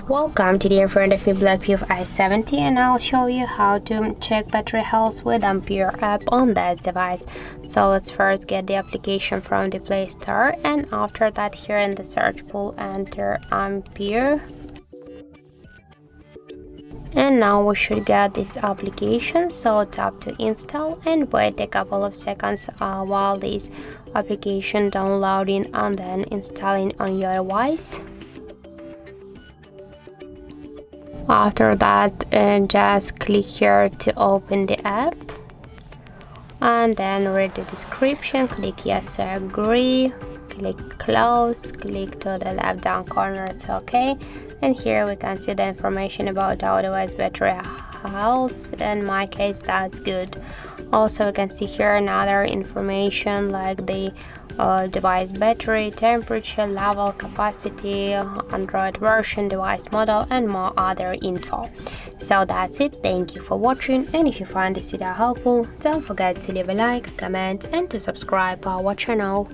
Welcome today in front of me BLACKVIEW A70, and I'll show you how to check battery health with Ampere app on this device. So let's first get the application from the Play Store, and after that here in the search pool enter Ampere. And now we should get this application, so tap to install and wait a couple of seconds while this application downloading and then installing on your device. After that, just click here to open the app and then read the description, click yes to agree, click close, click to the left down corner, it's okay. And here we can see the information about our device battery health. In my case, that's good. Also we can see here another information like the device battery, temperature, level, capacity, Android version, device model, and more other info. So that's it. Thank you for watching, and if you find this video helpful, don't forget to leave a like, comment, and to subscribe our channel.